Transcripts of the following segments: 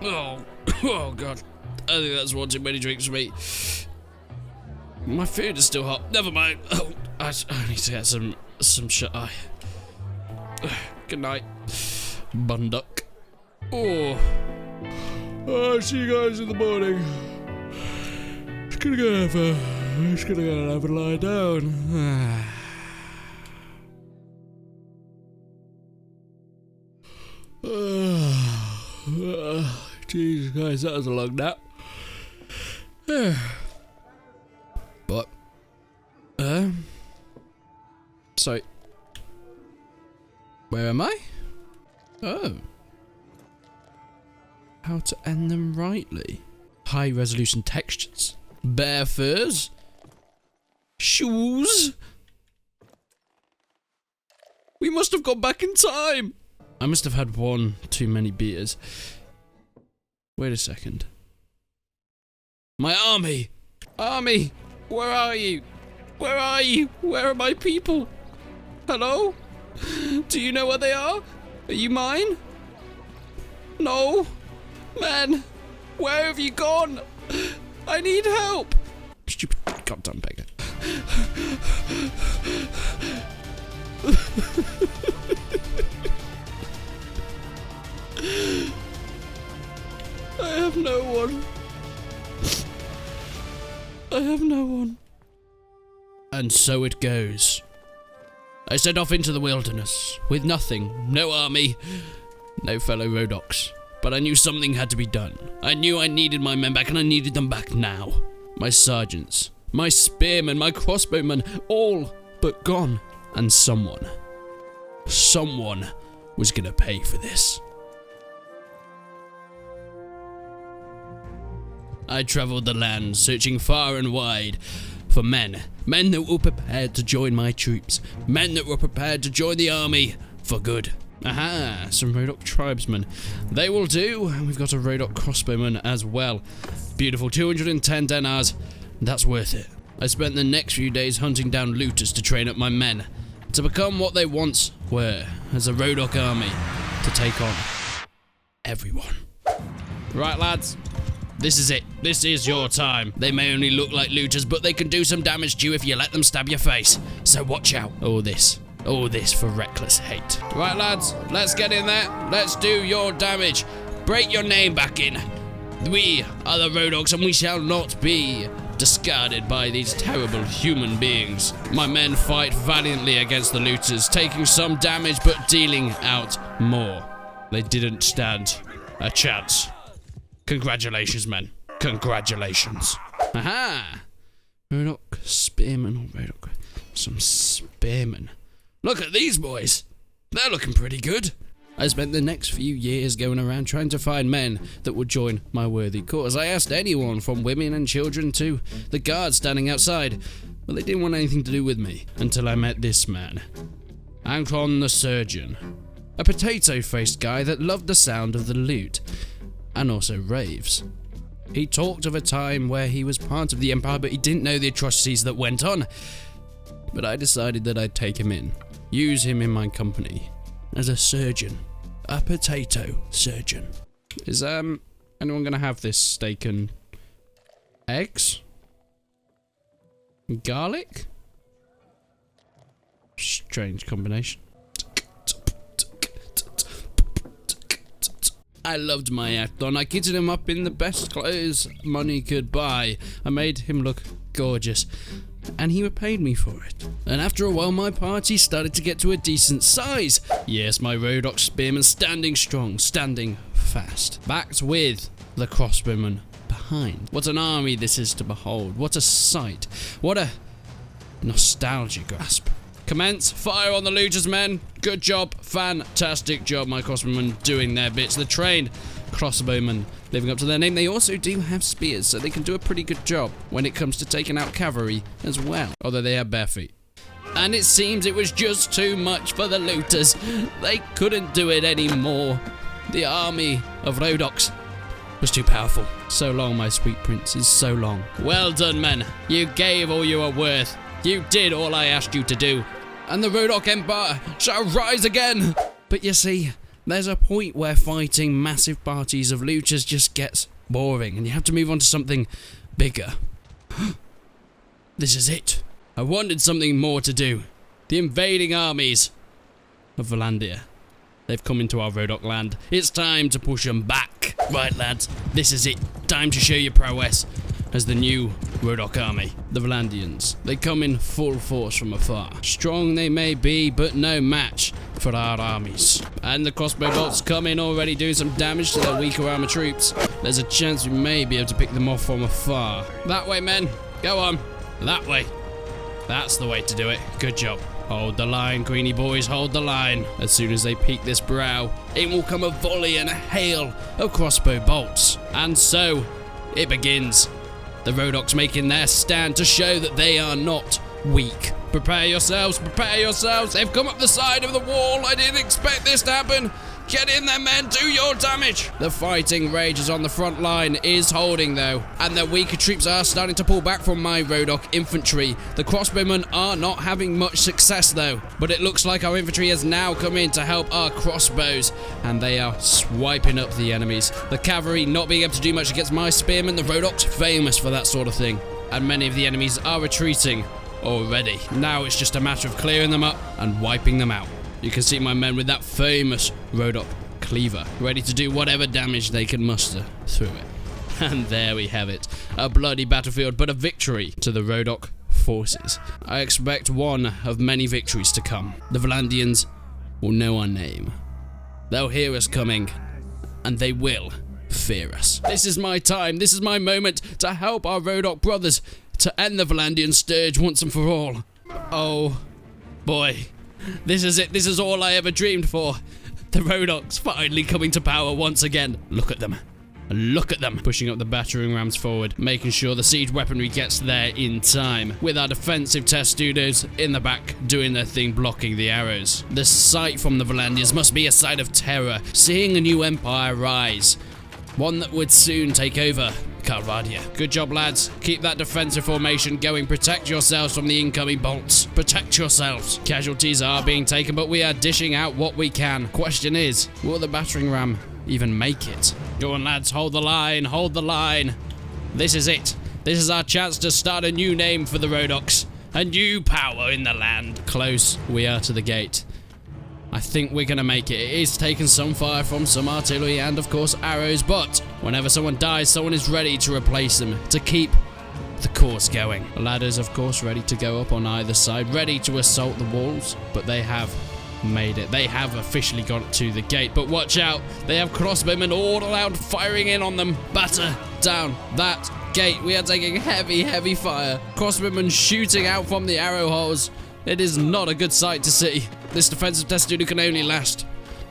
Oh, oh God. I think that's one too many drinks for me. My food is still hot. Never mind. Oh, I need to get some shut eye. Good night, Bunduck. Oh. I'll see you guys in the morning. Just gonna go have a lie down. Jesus Christ, that was a long nap. But, so, where am I? Oh. How to end them rightly. High resolution textures. Bear furs. Shoes. We must have gone back in time. I must have had one too many beers. Wait a second. My army! Army! Where are you? Where are you? Where are my people? Hello? Do you know where they are? Are you mine? No? Man, where have you gone? I need help! Stupid goddamn beggar. I have no one. I have no one. And so it goes. I set off into the wilderness, with nothing, no army, no fellow Rhodoks. But I knew something had to be done. I knew I needed my men back, and I needed them back now. My sergeants, my spearmen, my crossbowmen, all but gone. And someone was gonna pay for this. I travelled the land, searching far and wide for men that were prepared to join my troops, men that were prepared to join the army for good. Aha, some Rhodok tribesmen. They will do, and we've got a Rhodok crossbowman as well. Beautiful, 210 dinars, that's worth it. I spent the next few days hunting down looters to train up my men, to become what they once were, as a Rhodok army, to take on everyone. Right lads, this is it. This is your time. They may only look like looters, but they can do some damage to you if you let them stab your face. So watch out. All this for reckless hate. Right lads, let's get in there. Let's do your damage. Break your name back in. We are the Rhodoks, and we shall not be discarded by these terrible human beings. My men fight valiantly against the looters, taking some damage but dealing out more. They didn't stand a chance. Congratulations, men. Congratulations. Aha! Rhodok spearmen or Rhodok. Some spearmen. Look at these boys. They're looking pretty good. I spent the next few years going around trying to find men that would join my worthy cause. I asked anyone from women and children to the guards standing outside, but they didn't want anything to do with me until I met this man. Ankron the Surgeon. A potato-faced guy that loved the sound of the lute. And also raves. He talked of a time where he was part of the Empire, but he didn't know the atrocities that went on. But I decided that I'd take him in, use him in my company, as a surgeon. A potato surgeon. Is, anyone gonna have this steak and eggs? Garlic? Strange combination. I loved my Athon. I kitted him up in the best clothes money could buy. I made him look gorgeous, and he repaid me for it. And after a while, my party started to get to a decent size. Yes, my Rhodok spearmen standing strong, standing fast, backed with the crossbowmen behind. What an army this is to behold. What a sight. What a nostalgia grasp. Commence. Fire on the looters, men. Good job. Fantastic job, my crossbowmen doing their bits. The trained crossbowmen living up to their name. They also do have spears, so they can do a pretty good job when it comes to taking out cavalry as well, although they have bare feet. And it seems it was just too much for the looters. They couldn't do it anymore. The army of Rhodoks was too powerful. So long, my sweet princes, so long. Well done, men. You gave all you were worth. You did all I asked you to do, and the Rhodok Empire shall rise again. But you see, There's a point where fighting massive parties of looters just gets boring, and you have to move on to something bigger. This is it. I wanted something more to do. The invading armies of Valandia. They've come into our Rhodok land. It's time to push them back. Right, lads, this is it. Time to show your prowess as the new Rhodok army. The Valandians. They come in full force from afar. Strong they may be, but no match for our armies. And the crossbow bolts come in already doing some damage to their weaker armor troops. There's a chance we may be able to pick them off from afar. That way, men. Go on. That way. That's the way to do it. Good job. Hold the line, Greenie boys, hold the line. As soon as they peek this brow, in will come a volley and a hail of crossbow bolts. And so, it begins. The Rhodoks making their stand to show that they are not weak. Prepare yourselves, prepare yourselves. They've come up the side of the wall. I didn't expect this to happen. Get in there, men, do your damage. The fighting rages on the front line is holding, though, and their weaker troops are starting to pull back from my Rhodok infantry. The crossbowmen are not having much success, though, but it looks like our infantry has now come in to help our crossbows, and they are swiping up the enemies. The cavalry not being able to do much against my spearmen. The Rhodoks famous for that sort of thing, and many of the enemies are retreating already. Now it's just a matter of clearing them up and wiping them out. You can see my men with that famous Rhodok cleaver, ready to do whatever damage they can muster through it. And there we have it. A bloody battlefield, but a victory to the Rhodok forces. I expect one of many victories to come. The Valandians will know our name. They'll hear us coming, and they will fear us. This is my time. This is my moment to help our Rhodok brothers to end the Valandian scourge once and for all. Oh, boy. This is it. This is all I ever dreamed for. The Rhodoks finally coming to power once again. Look at them. Look at them. Pushing up the battering rams forward, making sure the siege weaponry gets there in time, with our defensive testudos in the back doing their thing, blocking the arrows. The sight from the Valandians must be a sight of terror, seeing a new empire rise. One that would soon take over Calvadia. Good job, lads. Keep that defensive formation going. Protect yourselves from the incoming bolts. Protect yourselves. Casualties are being taken, but we are dishing out what we can. Question is, will the battering ram even make it? Go on, lads. Hold the line. Hold the line. This is it. This is our chance to start a new name for the Rhodoks. A new power in the land. Close we are to the gate. I think we're going to make it. It is taking some fire from some artillery and, of course, arrows, but whenever someone dies, someone is ready to replace them, to keep the course going. The ladders, of course, ready to go up on either side, ready to assault the walls, but they have made it. They have officially got to the gate, but watch out. They have crossbowmen all around firing in on them. Batter down that gate. We are taking heavy, heavy fire. Crossbowmen shooting out from the arrow holes. It is not a good sight to see. This defensive testudo can only last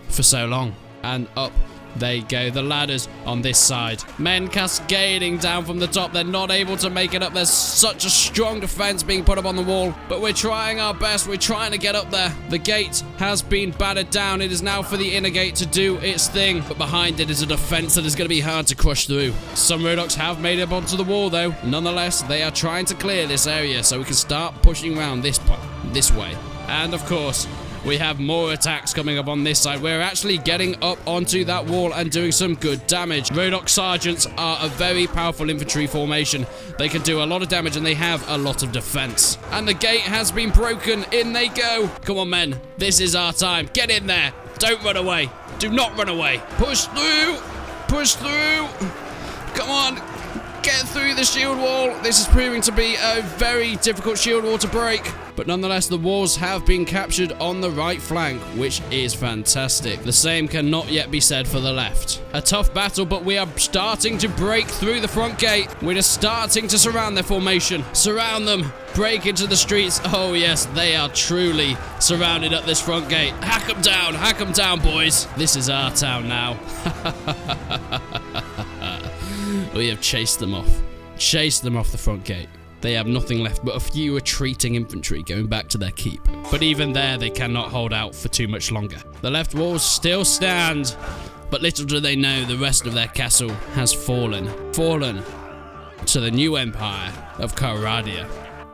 for so long. And up they go, the ladders on this side. Men cascading down from the top. They're not able to make it up. There's such a strong defense being put up on the wall. But we're trying our best. We're trying to get up there. The gate has been battered down. It is now for the inner gate to do its thing. But behind it is a defense that is going to be hard to crush through. Some Rhodoks have made it up onto the wall, though. Nonetheless, they are trying to clear this area so we can start pushing around this way. And, of course, we have more attacks coming up on this side. We're actually getting up onto that wall and doing some good damage. Rhodok sergeants are a very powerful infantry formation. They can do a lot of damage and they have a lot of defense. And the gate has been broken. In they go. Come on, men. This is our time. Get in there. Don't run away. Do not run away. Push through. Push through. Come on. Get through the shield wall. This is proving to be a very difficult shield wall to break. But nonetheless, the walls have been captured on the right flank, which is fantastic. The same cannot yet be said for the left. A tough battle, but we are starting to break through the front gate. We're just starting to surround their formation. Surround them. Break into the streets. Oh, yes, they are truly surrounded up this front gate. Hack them down, boys. This is our town now. We have chased them off. Chased them off the front gate. They have nothing left but a few retreating infantry going back to their keep. But even there, they cannot hold out for too much longer. The left walls still stand, but little do they know the rest of their castle has fallen. Fallen to the new empire of Calvadia.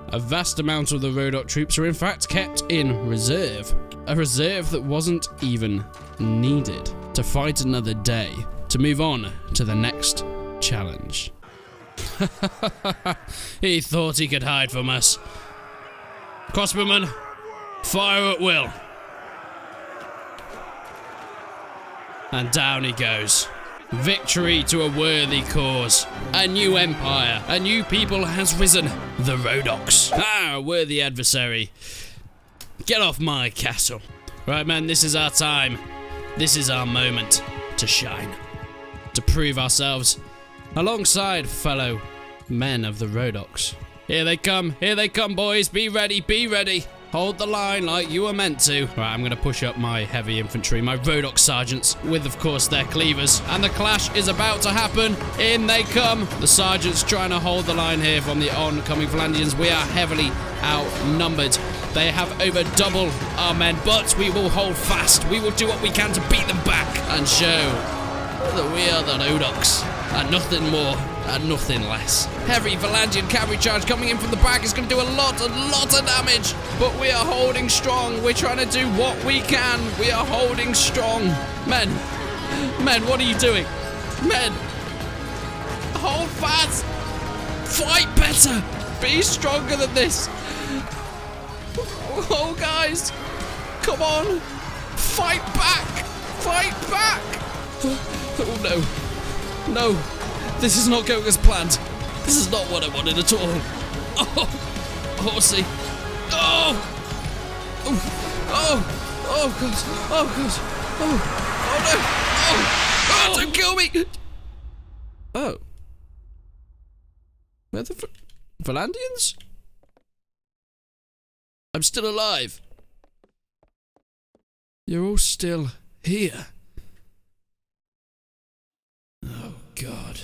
A vast amount of the Rhodok troops are in fact kept in reserve. A reserve that wasn't even needed to fight another day, to move on to the next challenge. He thought he could hide from us. Crossbowman, fire at will. And down he goes. Victory to a worthy cause. A new empire, a new people has risen. The Rhodoks. Ah, worthy adversary. Get off my castle. Right, men, this is our time. This is our moment to shine. To prove ourselves alongside fellow men of the Rhodoks. Here they come, boys. Be ready, be ready. Hold the line like you were meant to. Right, I'm gonna push up my heavy infantry, my Rhodoks sergeants, with of course their cleavers. And the clash is about to happen. In they come. The sergeants trying to hold the line here from the oncoming Valandians. We are heavily outnumbered. They have over double our men, but we will hold fast. We will do what we can to beat them back and show that we are the Rhodoks and nothing more and nothing less. Heavy Valandian cavalry charge coming in from the back is going to do a lot of damage, but we are holding strong. We're trying to do what we can. We are holding strong. Men, what are you doing? Men, hold fast. Fight better. Be stronger than this. Oh, guys, come on. Fight back. Fight back. Oh, no. This is not going as planned. This is not what I wanted at all. Oh, horsey. Oh, God. Oh, no. Oh, don't kill me. Oh. Where the Valandians? I'm still alive. You're all still here. Oh, God.